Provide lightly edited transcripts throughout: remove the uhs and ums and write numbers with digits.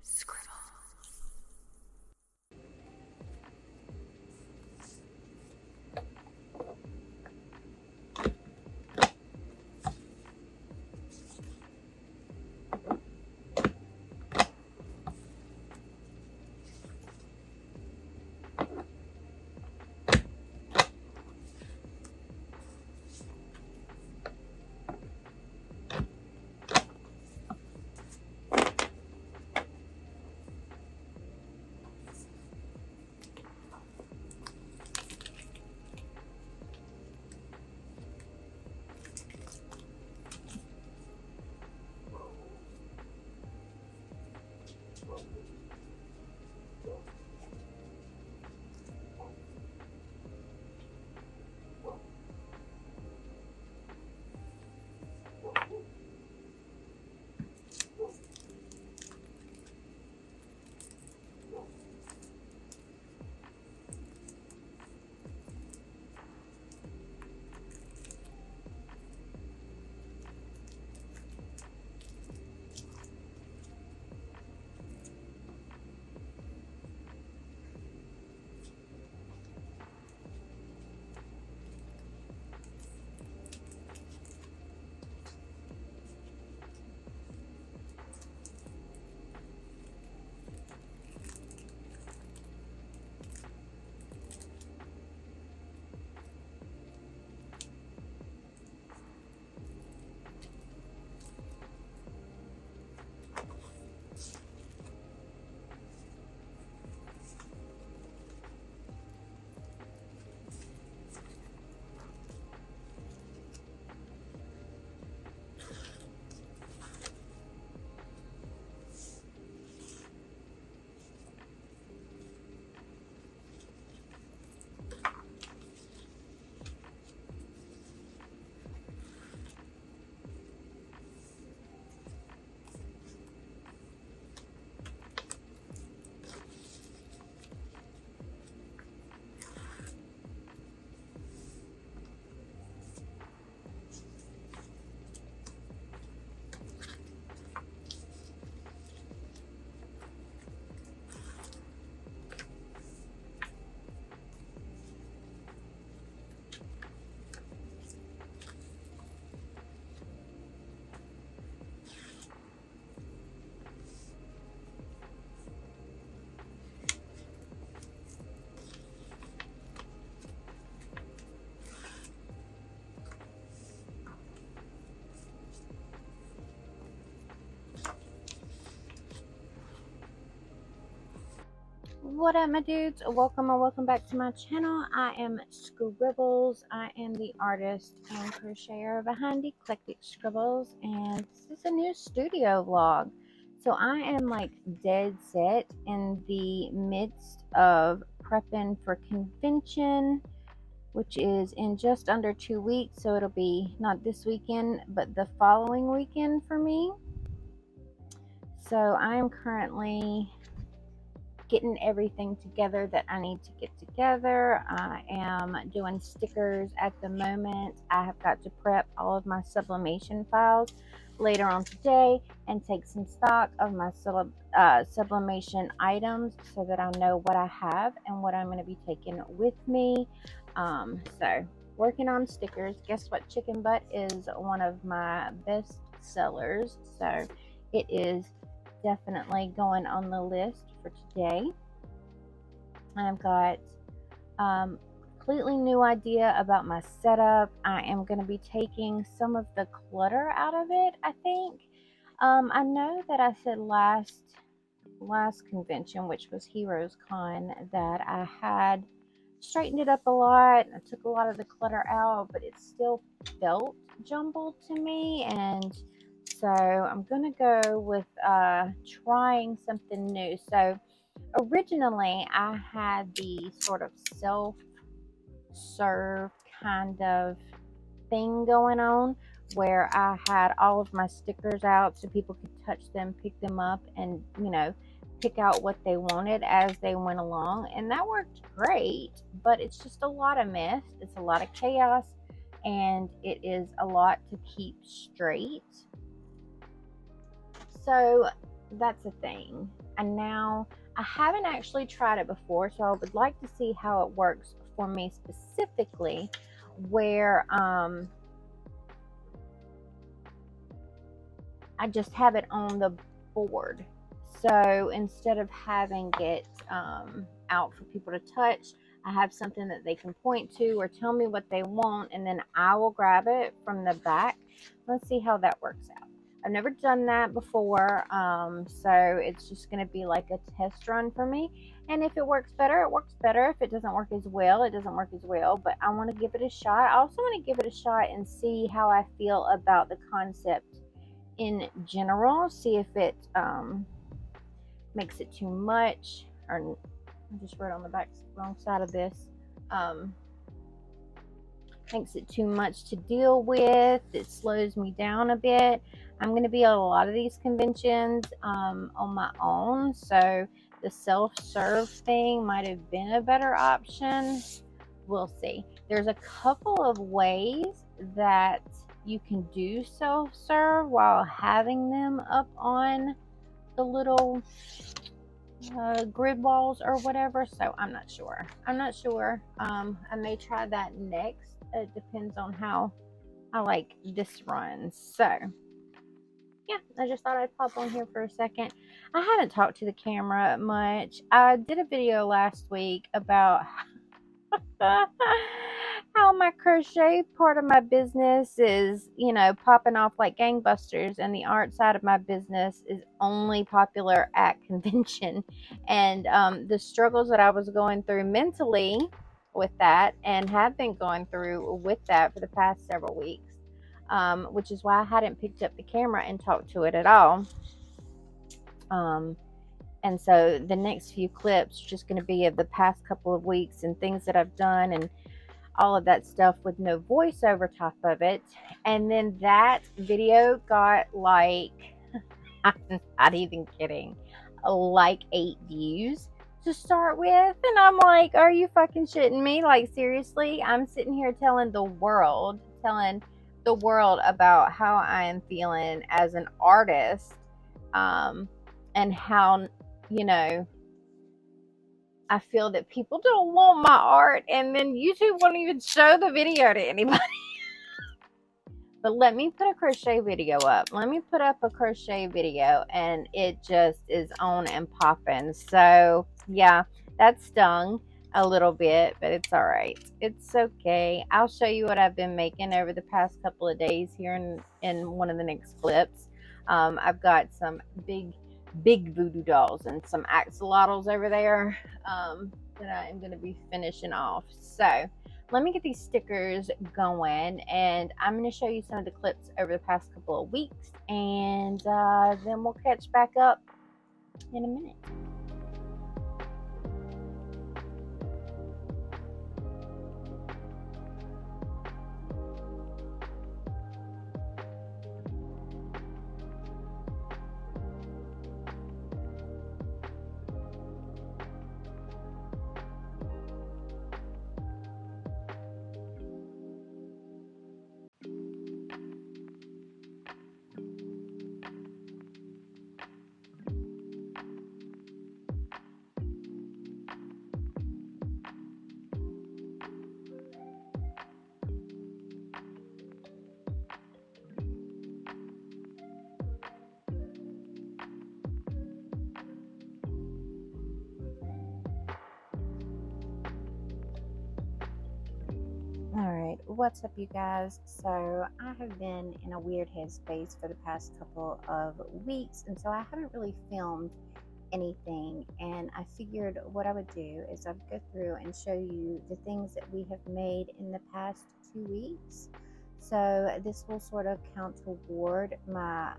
Scribble. What up, my dudes? Welcome or welcome back to my channel. I am Scribbles. I am the artist and crocheter behind Eclectic Scribbles, and this is a new studio vlog. So I am like dead set in the midst of prepping for convention, which is in just under 2 weeks. So it'll be not this weekend, but the following weekend for me. So I am currently getting everything together that I need to get together. I am doing stickers at the moment. I have got to prep all of my sublimation files later on today and take some stock of my sublimation items so that I know what I have and what I'm going to be taking with me. So working on stickers. Guess what? Chicken butt is one of my best sellers, so it is definitely going on the list for today. I've got completely new idea about my setup. I am going to be taking some of the clutter out of it, I think. I know that I said last convention, which was Heroes Con, that I had straightened it up a lot. I took a lot of the clutter out, but it still felt jumbled to me, and so I'm gonna go with trying something new. So originally I had the sort of self-serve kind of thing going on where I had all of my stickers out so people could touch them, pick them up, and pick out what they wanted as they went along, and that worked great. But it's just a lot of mess, it's a lot of chaos, and it is a lot to keep straight. So that's a thing. And now I haven't actually tried it before, so I would like to see how it works for me specifically, where I just have it on the board. So instead of having it out for people to touch, I have something that they can point to or tell me what they want, and then I will grab it from the back. Let's see how that works out. I've never done that before, so it's just going to be like a test run for me. And if it works better, it works better. If it doesn't work as well, it doesn't work as well. But I want to give it a shot. I also want to give it a shot and see how I feel about the concept in general. See if it makes it too much, or I just wrote on the back wrong side of this. Makes it too much to deal with. It slows me down a bit. I'm going to be at a lot of these conventions on my own, so the self-serve thing might have been a better option. We'll see. There's a couple of ways that you can do self-serve while having them up on the little grid walls or whatever, so I'm not sure. I may try that next. It depends on how I like this run. So yeah, I just thought I'd pop on here for a second. I haven't talked to the camera much. I did a video last week about how my crochet part of my business is, popping off like gangbusters, and the art side of my business is only popular at convention. And the struggles that I was going through mentally with that, and have been going through with that for the past several weeks, which is why I hadn't picked up the camera and talked to it at all. And so the next few clips are just going to be of the past couple of weeks and things that I've done and all of that stuff with no voice over top of it. And then that video got like, I'm not even kidding, like 8 views to start with. And I'm like, are you fucking shitting me? Like, seriously? I'm sitting here telling the world about how I am feeling as an artist, and how, I feel that people don't want my art, and then YouTube won't even show the video to anybody. But let me put a crochet video up. Let me put up a crochet video, and it just is on and popping. So yeah, that stung a little bit, but it's all right. It's okay. I'll show you what I've been making over the past couple of days here in one of the next clips. I've got some big voodoo dolls and some axolotls over there that I am going to be finishing off. So let me get these stickers going, and I'm going to show you some of the clips over the past couple of weeks, and then we'll catch back up in a minute. Alright, what's up you guys? So I have been in a weird headspace for the past couple of weeks, and so I haven't really filmed anything, and I figured what I would do is I'd go through and show you the things that we have made in the past 2 weeks. So this will sort of count toward my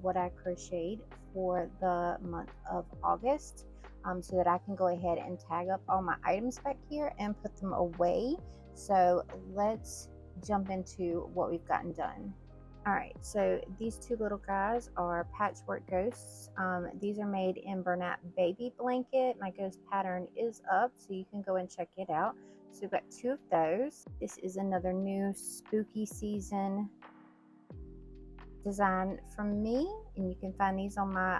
what I crocheted for the month of August, so that I can go ahead and tag up all my items back here and put them away. So let's jump into what we've gotten done. Alright, so these two little guys are patchwork ghosts. These are made in Bernat Baby Blanket. My ghost pattern is up, so you can go and check it out. So we've got 2 of those. This is another new spooky season design from me, and you can find these on my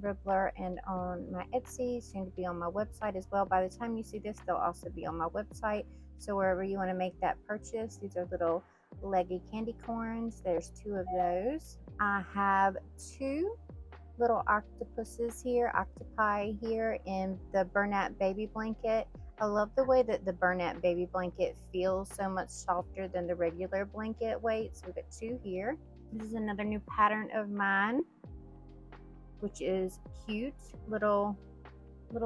Ribbler and on my Etsy, soon to be on my website as well. By the time you see this, they'll also be on my website, so wherever you want to make that purchase. These are little leggy candy corns. There's 2 of those. I have 2 little octopuses here, octopi here, in the Bernat baby blanket. I love the way that the Bernat baby blanket feels so much softer than the regular blanket weight. So we've got 2 here. This is another new pattern of mine, which is cute. Little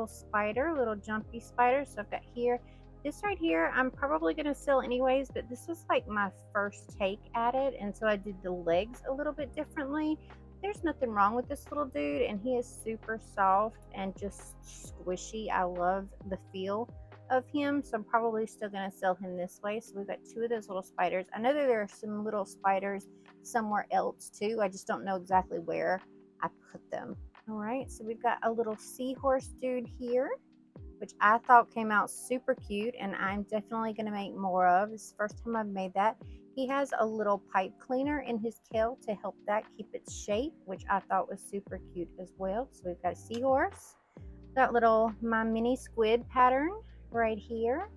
spider, little jumpy spider. So I've got here, this right here, I'm probably going to sell anyways, but this was like my first take at it. And so I did the legs a little bit differently. There's nothing wrong with this little dude, and he is super soft and just squishy. I love the feel of him, so I'm probably still going to sell him this way. So we've got 2 of those little spiders. I know that there are some little spiders somewhere else too. I just don't know exactly where I put them. All right, so we've got a little seahorse dude here, which I thought came out super cute, and I'm definitely going to make more of. This is the first time I've made that. He has a little pipe cleaner in his tail to help that keep its shape, which I thought was super cute as well. So we've got a seahorse. Got my mini squid pattern right here.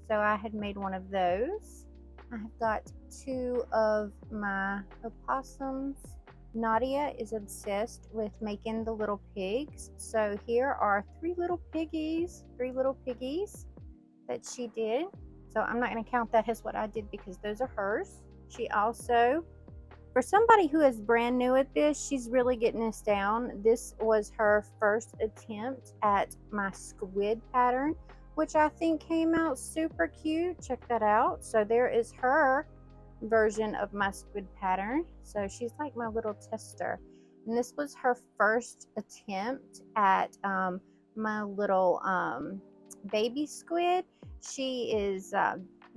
So I had made one of those. I have got 2 of my opossums. Nadia is obsessed with making the little pigs. So here are 3 little piggies that she did. So I'm not going to count that as what I did because those are hers. She also, for somebody who is brand new at this, she's really getting this down. This was her first attempt at my squid pattern, which I think came out super cute. Check that out. So there is her version of my squid pattern. So she's like my little tester. And this was her first attempt at my little baby squid. She is,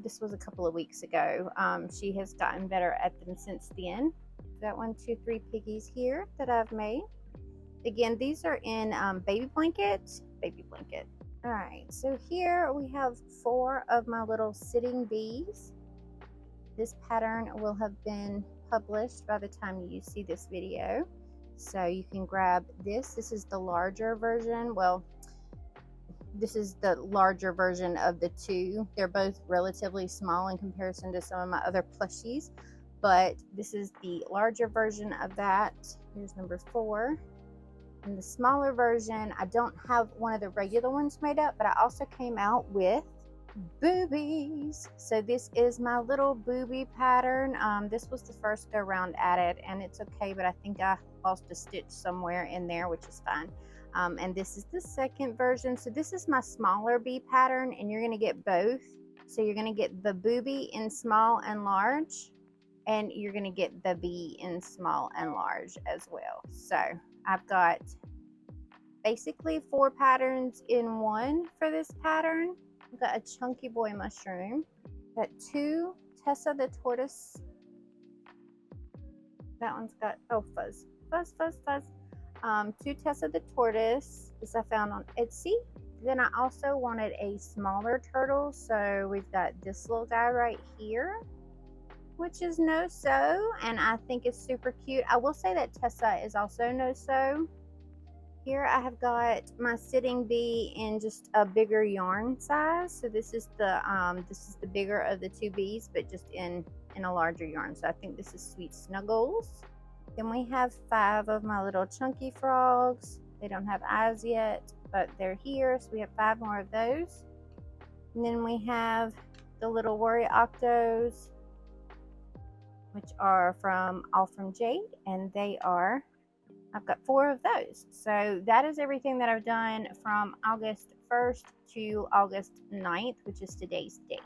this was a couple of weeks ago. She has gotten better at them since then. Got 1, 2, 3 piggies here that I've made. Again, these are in baby blanket. All right, so here we have 4 of my little sitting bees. This pattern will have been published by the time you see this video. So you can grab this. This is the larger version. Well, this is the larger version of the 2. They're both relatively small in comparison to some of my other plushies, but this is the larger version of that. Here's number 4. And the smaller version, I don't have one of the regular ones made up, but I also came out with boobies. So this is my little booby pattern. This was the first go round at it, and it's okay, but I think I lost a stitch somewhere in there, which is fine. And this is the second version. So this is my smaller bee pattern, and you're going to get both. So you're going to get the booby in small and large, and you're going to get the bee in small and large as well. So I've got basically 4 patterns in one for this pattern. I've got a chunky boy mushroom. Got 2 Tessa the tortoise. That one's got, oh, fuzz. 2 Tessa the tortoise. This I found on Etsy. Then I also wanted a smaller turtle. So we've got this little guy right here, which is no-sew, and I think it's super cute. I will say that Tessa is also no-sew. Here I have got my sitting bee in just a bigger yarn size. So this is the bigger of the 2 bees, but just in a larger yarn. So I think this is Sweet Snuggles. Then we have 5 of my little chunky frogs. They don't have eyes yet, but they're here. So we have 5 more of those. And then we have the little worry octos, which are all from Jade, and I've got 4 of those. So that is everything that I've done from August 1st to August 9th, which is today's date.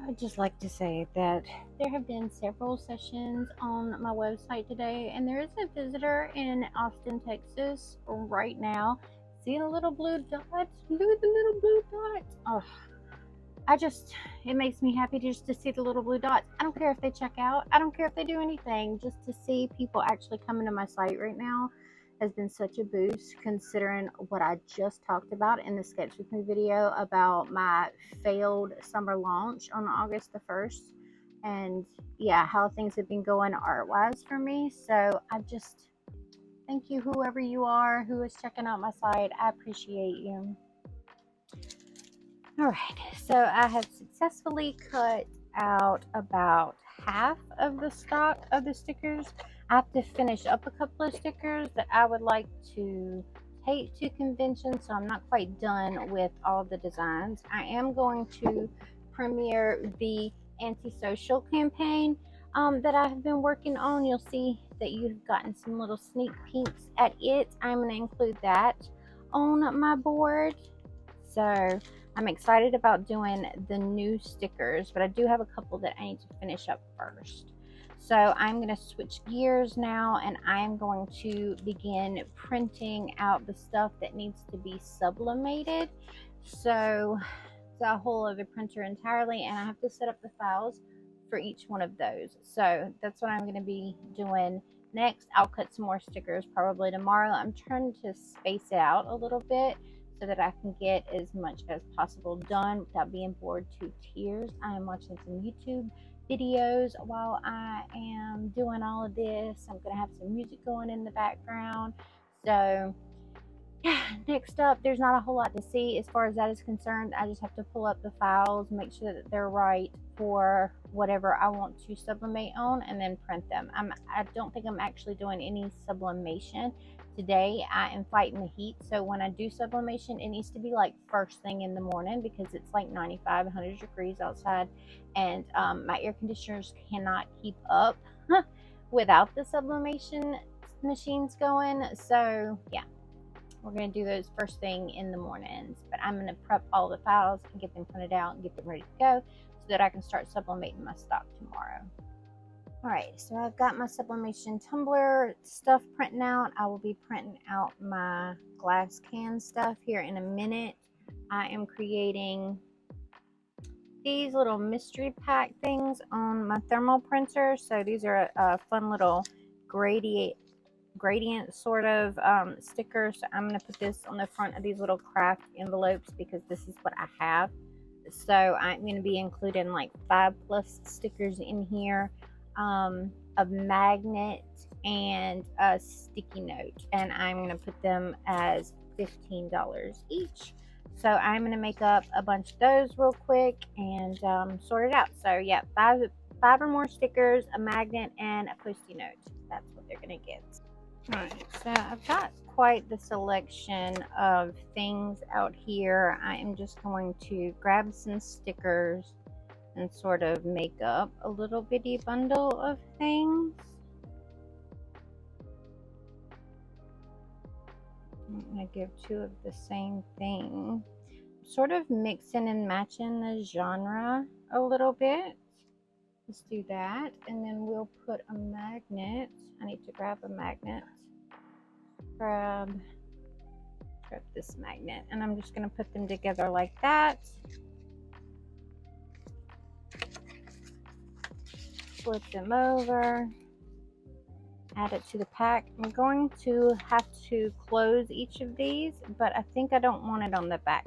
I'd just like to say that there have been several sessions on my website today, and there is a visitor in Austin, Texas right now. See the little blue dot? Look at the little blue dot. Oh, it makes me happy just to see the little blue dots. I don't care if they check out. I don't care if they do anything. Just to see people actually coming to my site right now has been such a boost, considering what I just talked about in the Sketch With Me video about my failed summer launch on August the 1st. And yeah, how things have been going art-wise for me. So I just thank you, whoever you are who is checking out my site. I appreciate you. All right, so I have successfully cut out about half of the stock of the stickers. I have to finish up a couple of stickers that I would like to take to convention, so I'm not quite done with all the designs. I am going to premiere the antisocial campaign that I have been working on. You'll see that you've gotten some little sneak peeks at it. I'm going to include that on my board. So I'm excited about doing the new stickers, but I do have a couple that I need to finish up first. So I'm going to switch gears now, and I'm going to begin printing out the stuff that needs to be sublimated. So it's a whole other printer entirely, and I have to set up the files for each one of those. So that's what I'm going to be doing next. I'll cut some more stickers probably tomorrow. I'm trying to space it out a little bit so that I can get as much as possible done without being bored to tears. I am watching some YouTube videos while I am doing all of this. I'm going to have some music going in the background. So yeah, next up, there's not a whole lot to see as far as that is concerned. I just have to pull up the files, make sure that they're right for whatever I want to sublimate on, and then print them. I don't think I'm actually doing any sublimation today. I am fighting the heat, so when I do sublimation, it needs to be like first thing in the morning because it's like 95, 100 degrees outside, and my air conditioners cannot keep up without the sublimation machines going. So yeah, we're going to do those first thing in the mornings, but I'm going to prep all the files and get them printed out and get them ready to go so that I can start sublimating my stock tomorrow. All right, so I've got my sublimation tumbler stuff printing out. I will be printing out my glass can stuff here in a minute. I am creating these little mystery pack things on my thermal printer. So these are a fun little gradient sort of stickers. So I'm going to put this on the front of these little craft envelopes because this is what I have. So I'm going to be including like 5+ stickers in here, a magnet and a sticky note, and I'm going to put them as $15 each. So I'm going to make up a bunch of those real quick and sort it out. So yeah, five or more stickers, a magnet, and a Post-it note. That's what they're going to get. Alright, so I've got quite the selection of things out here. I am just going to grab some stickers and sort of make up a little bitty bundle of things. I'm going to give 2 of the same thing. Sort of mixing and matching the genre a little bit. Let's do that, and then we'll put a magnet. I need to grab a magnet. Grab this magnet, and I'm just going to put them together like that. Flip them over, add it to the pack. I'm going to have to close each of these, but I think I don't want it on the back.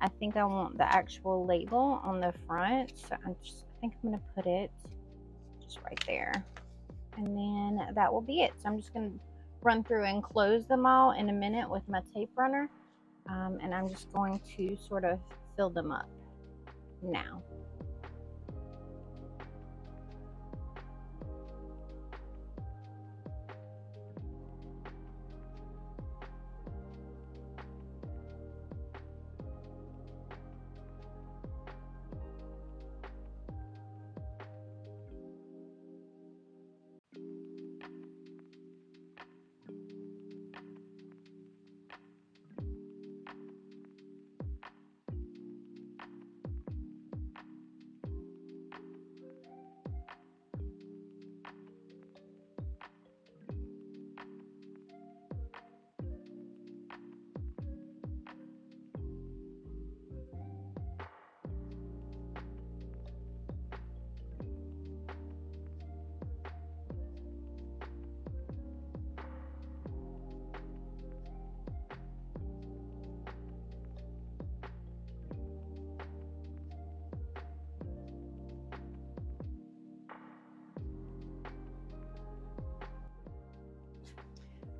I think I want the actual label on the front, so I think I'm going to put it just right there, and then that will be it. So I'm just going to run through and close them all in a minute with my tape runner, and I'm just going to sort of fill them up now.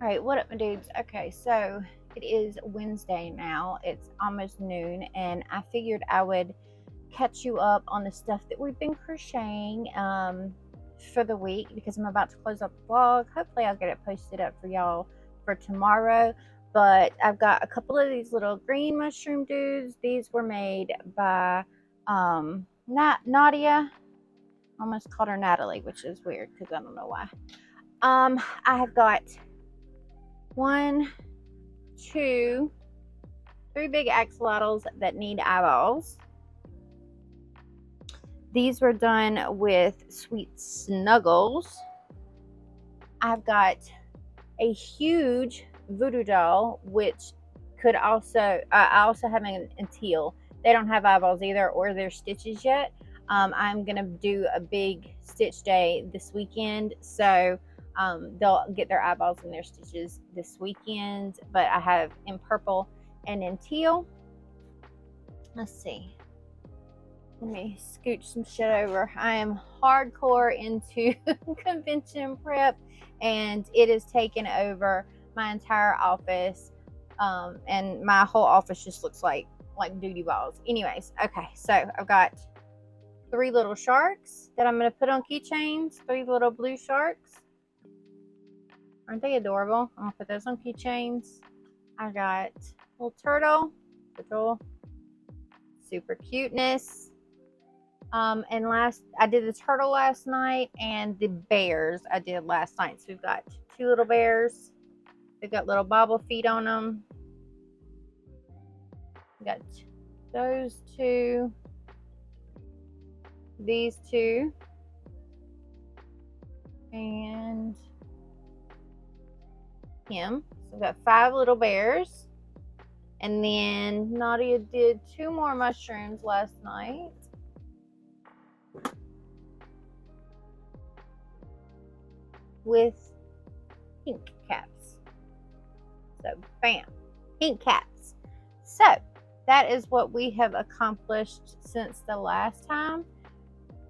All right, what up, my dudes? Okay, so it is Wednesday now. It's almost noon, and I figured I would catch you up on the stuff that we've been crocheting for the week because I'm about to close up the vlog. Hopefully, I'll get it posted up for y'all for tomorrow. But I've got a couple of these little green mushroom dudes. These were made by Nadia. I almost called her Natalie, which is weird because I don't know why. I have got 1, 2, 3 big axolotls that need eyeballs. These were done with Sweet Snuggles. I've got a huge voodoo doll, which could also, I also have an teal. They don't have eyeballs either or their stitches yet. I'm going to do a big stitch day this weekend, so they'll get their eyeballs and their stitches this weekend. But I have in purple and in teal. Let's see. Let me scooch some shit over. I am hardcore into convention prep, and it has taken over my entire office, and my whole office just looks like duty balls. Anyways, okay, so I've got 3 little sharks that I'm going to put on keychains. 3 little blue sharks. Aren't they adorable? I'm going to put those on keychains. I got a little turtle. Little super cuteness. And I did the turtle last night, and the bears I did last night. So we've got 2 little bears. They've got little bobble feet on them. We got those 2. These 2. And him. So we've got 5 little bears. And then Nadia did 2 more mushrooms last night. With pink caps. So bam, pink caps. So that is what we have accomplished since the last time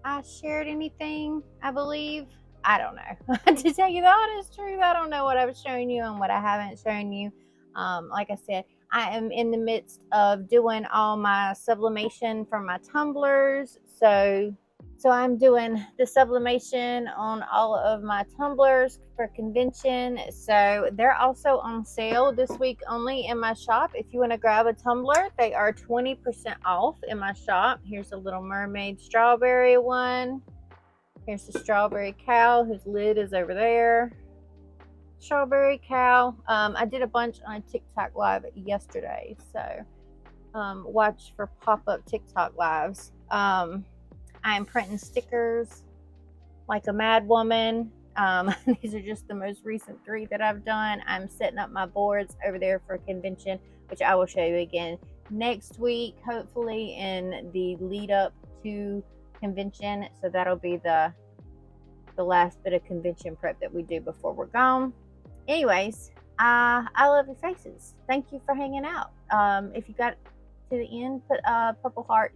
I shared anything, I believe. I don't know. To tell you the honest truth, I don't know what I've shown you and what I haven't shown you. Like I said, I am in the midst of doing all my sublimation from my tumblers. So I'm doing the sublimation on all of my tumblers for convention. So they're also on sale this week only in my shop. If you want to grab a tumbler, they are 20% off in my shop. Here's a little mermaid strawberry one. Here's the strawberry cow whose lid is over there. Strawberry cow. I did a bunch on TikTok live yesterday. So watch for pop-up TikTok lives. I am printing stickers like a mad woman. These are just the most recent 3 that I've done. I'm setting up my boards over there for convention, which I will show you again next week, hopefully in the lead up to convention. So that'll be the last bit of convention prep that we do before we're gone. Anyways, I love your faces. Thank you for hanging out. If you got to the end, put a purple heart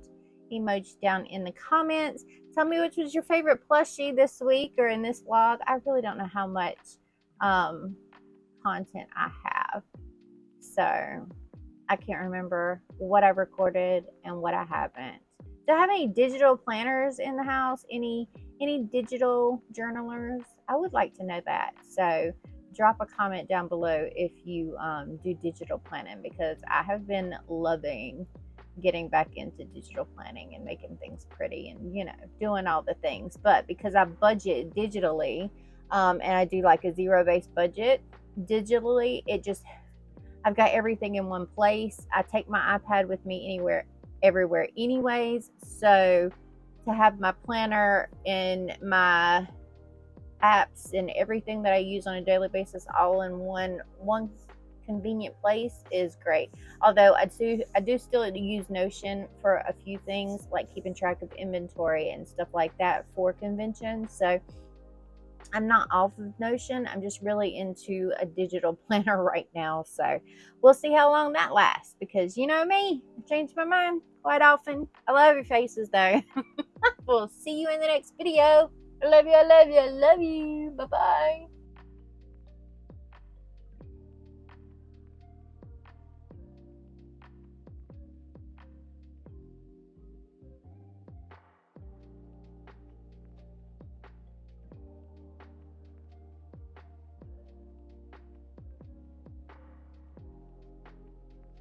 emoji down in the comments. Tell me which was your favorite plushie this week or in this vlog. I really don't know how much content I have, so I can't remember what I recorded and what I haven't. Do I have any digital planners in the house? Any digital journalers? I would like to know that. So drop a comment down below if you do digital planning, because I have been loving getting back into digital planning and making things pretty and, you know, doing all the things. But because I budget digitally, and I do like a zero-based budget digitally, I've got everything in one place. I take my iPad with me everywhere anyways. So to have my planner and my apps and everything that I use on a daily basis all in one convenient place is great. Although I do still use Notion for a few things, like keeping track of inventory and stuff like that for conventions. So I'm not off of Notion. I'm just really into a digital planner right now. So we'll see how long that lasts, because you know me, I change my mind quite often. I love your faces though. We'll see you in the next video. I love you. I love you. I love you. Bye-bye.